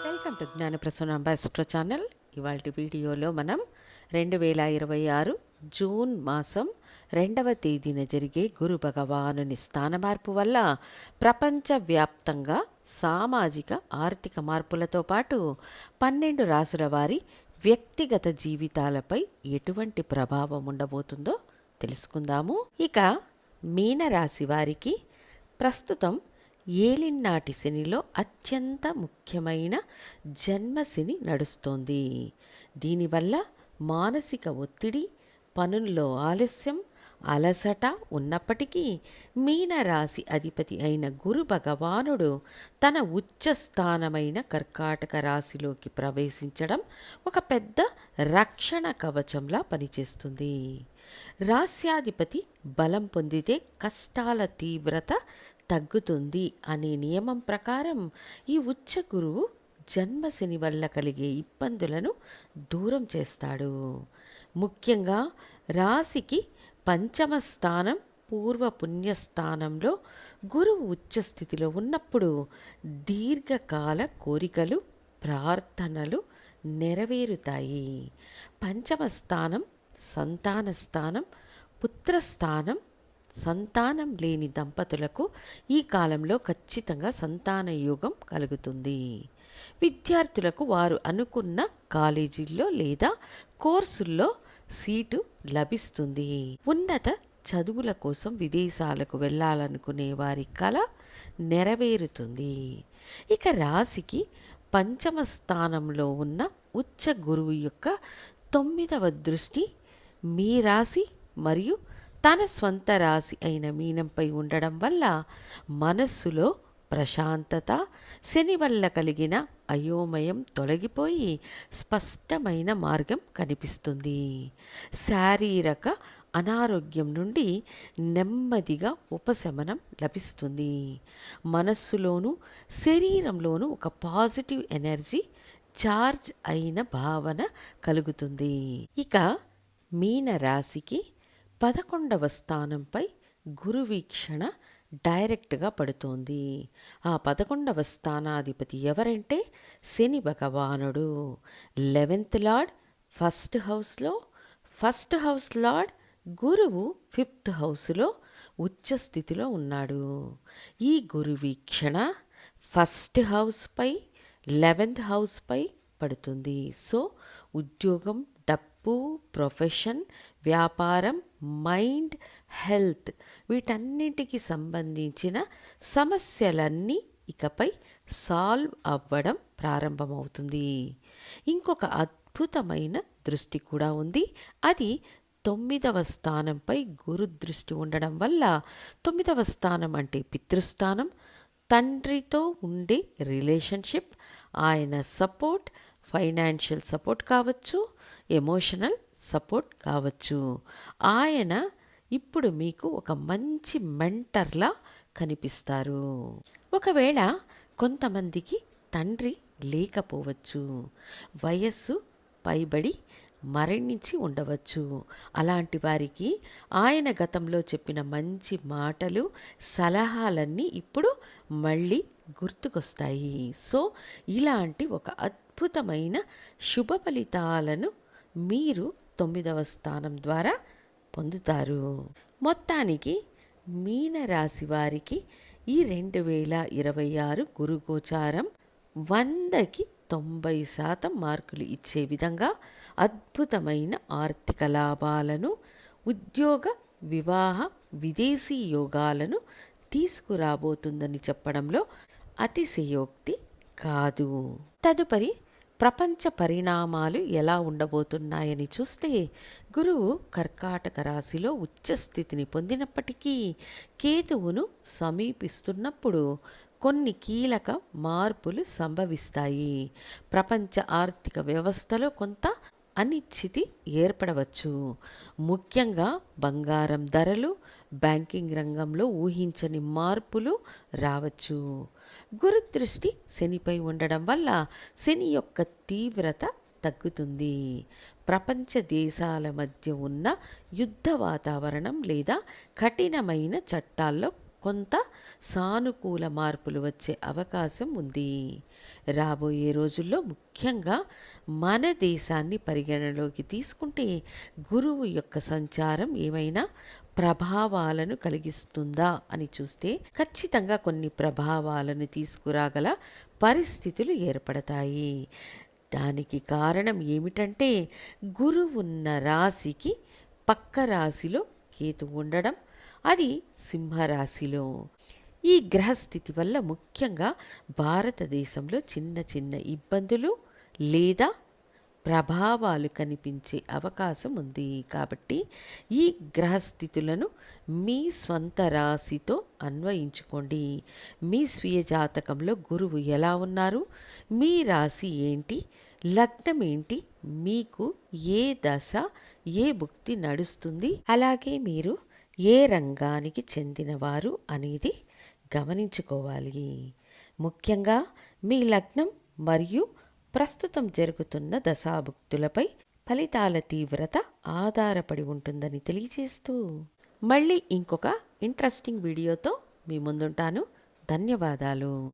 Welcome to Gnanaprasanna ambassador channel. ఇవాళ వీడియోలో మనం 2026 జూన్ మాసం 2వ తేదీన జరిగే గురు భగవానుని స్థాన మార్పు వల్ల ప్రపంచవ్యాప్తంగా సామాజిక ఆర్థిక మార్పులతో పాటు 12 రాసుల వారి వ్యక్తిగత జీవితాలపై ఎటువంటి ప్రభావం ఉండబోతుందో తెలుసుకుందాము. ఇక మీనరాశి వారికి ప్రస్తుతం ఏలినాటి శనిలో అత్యంత ముఖ్యమైన జన్మశని నడుస్తోంది. దీనివల్ల మానసిక ఒత్తిడి, పనుల్లో ఆలస్యం, అలసట ఉన్నప్పటికీ మీనరాశి అధిపతి అయిన గురు భగవానుడు తన ఉచ్చస్థానమైన కర్కాటక రాశిలోకి ప్రవేశించడం ఒక పెద్ద రక్షణ కవచంలా పనిచేస్తుంది. రాస్యాధిపతి బలం పొందితే కష్టాల తీవ్రత తగ్గుతుంది అనే నియమం ప్రకారం ఈ ఉచ్చ గురువు జన్మశని వల్ల కలిగే ఇబ్బందులను దూరం చేస్తాడు. ముఖ్యంగా రాశికి పంచమ స్థానం పూర్వ పుణ్యస్థానంలో గురువు ఉచ్చస్థితిలో ఉన్నప్పుడు దీర్ఘకాల కోరికలు, ప్రార్థనలు నెరవేరుతాయి. పంచమ స్థానం సంతాన స్థానం, పుత్రస్థానం. సంతానం లేని దంపతులకు ఈ కాలంలో ఖచ్చితంగా సంతాన యోగం కలుగుతుంది. విద్యార్థులకు వారు అనుకున్న కాలేజీల్లో లేదా కోర్సుల్లో సీటు లభిస్తుంది. ఉన్నత చదువుల కోసం విదేశాలకు వెళ్ళాలనుకునే వారి కల నెరవేరుతుంది. ఇక రాశికి పంచమ స్థానంలో ఉన్న ఉచ్చ గురువు యొక్క 9వ దృష్టి మీ రాశి మరియు తన స్వంత రాశి అయిన మీనంపై ఉండడం వల్ల మనస్సులో ప్రశాంతత, శని వల్ల కలిగిన అయోమయం తొలగిపోయి స్పష్టమైన మార్గం కనిపిస్తుంది. శారీరక అనారోగ్యం నుండి నెమ్మదిగా ఉపశమనం లభిస్తుంది. మనస్సులోనూ శరీరంలోనూ ఒక పాజిటివ్ ఎనర్జీ చార్జ్ అయిన భావన కలుగుతుంది. ఇక మీన రాశికి 11వ స్థానంపై గురు వీక్షణ డైరెక్ట్గా పడుతోంది. ఆ 11వ స్థానాధిపతి ఎవరంటే శని భగవానుడు. 11th లార్డ్ ఫస్ట్ హౌస్లో, ఫస్ట్ హౌస్ లార్డ్ గురువు 5th హౌస్లో ఉచ్చస్థితిలో ఉన్నాడు. ఈ గురు వీక్షణ ఫస్ట్ హౌస్పై 11th హౌస్పై పడుతుంది. సో ఉద్యోగం, డబ్బు, ప్రొఫెషన్, వ్యాపారం, మైండ్, హెల్త్ వీటన్నిటికి సంబంధించిన సమస్యలన్నీ ఇకపై సాల్వ్ అవ్వడం ప్రారంభమవుతుంది. ఇంకొక అద్భుతమైన దృష్టి కూడా ఉంది. అది 9వ స్థానంపై గురు దృష్టి ఉండడం వల్ల 9వ స్థానం అంటే పితృస్థానం, తండ్రితో ఉండే రిలేషన్షిప్, ఆయన సపోర్ట్, ఫైనాన్షియల్ సపోర్ట్ కావచ్చు, ఎమోషనల్ సపోర్ట్ కావచ్చు. ఆయన ఇప్పుడు మీకు ఒక మంచి మెంటర్లా కనిపిస్తారు. ఒకవేళ కొంతమందికి తండ్రి లేకపోవచ్చు, వయస్సు పైబడి మరణించి ఉండవచ్చు. అలాంటి వారికి ఆయన గతంలో చెప్పిన మంచి మాటలు, సలహాలన్నీ ఇప్పుడు మళ్ళీ గుర్తుకొస్తాయి. సో ఇలాంటి ఒక అద్భుతమైన శుభ ఫలితాలను మీరు 9వ స్థానం ద్వారా పొందుతారు. మొత్తానికి మీనరాశి వారికి ఈ 2026 గురుగోచారం 100కి 90% మార్కులు ఇచ్చే విధంగా అద్భుతమైన ఆర్థిక లాభాలను, ఉద్యోగ, వివాహ, విదేశీ యోగాలను తీసుకురాబోతుందని చెప్పడంలో అతిశయోక్తి కాదు. తదుపరి ప్రపంచ పరిణామాలు ఎలా ఉండబోతున్నాయని చూస్తే, గురువు కర్కాటక రాశిలో ఉచ్చస్థితిని పొందినప్పటికీ కేతువును సమీపిస్తున్నప్పుడు కొన్ని కీలక మార్పులు సంభవిస్తాయి. ప్రపంచ ఆర్థిక వ్యవస్థలో కొంత అనిశ్చితి ఏర్పడవచ్చు. ముఖ్యంగా బంగారం ధరలు, బ్యాంకింగ్ రంగంలో ఊహించని మార్పులు రావచ్చు. గురుదృష్టి శనిపై ఉండడం వల్ల శని యొక్క తీవ్రత తగ్గుతుంది. ప్రపంచ దేశాల మధ్య ఉన్న యుద్ధ వాతావరణం లేదా కఠినమైన చట్టాల్లో కొంత సానుకూల మార్పులు వచ్చే అవకాశం ఉంది. రాబోయే రోజుల్లో ముఖ్యంగా మన దేశాన్ని పరిగణలోకి తీసుకుంటే గురువు యొక్క సంచారం ఏమైనా ప్రభావాలను కలిగిస్తుందా అని చూస్తే ఖచ్చితంగా కొన్ని ప్రభావాలను తీసుకురాగల పరిస్థితులు ఏర్పడతాయి. దానికి కారణం ఏమిటంటే గురువు ఉన్న రాశికి పక్క రాశిలో కేతు ఉండడం, అది సింహరాశిలో. ఈ గ్రహస్థితి వల్ల ముఖ్యంగా భారతదేశంలో చిన్న చిన్న ఇబ్బందులు లేదా ప్రభావాలు కనిపించే అవకాశం ఉంది. కాబట్టి ఈ గ్రహస్థితులను మీ స్వంత రాశితో అన్వయించుకోండి. మీ స్వీయ జాతకంలో గురువు ఎలా ఉన్నారు, మీ రాశి ఏంటి, లగ్నం ఏంటి, మీకు ఏ దశ ఏ భుక్తి నడుస్తుంది, అలాగే మీరు ఏ రంగానికి చెందినవారు అనేది గమనించుకోవాలి. ముఖ్యంగా మీ లగ్నం మరియు ప్రస్తుతం జరుగుతున్న దశాభుక్తులపై ఫలితాల తీవ్రత ఆధారపడి ఉంటుందని తెలియజేస్తూ మళ్ళీ ఇంకొక ఇంట్రెస్టింగ్ వీడియోతో మీ ముందుంటాను. ధన్యవాదాలు.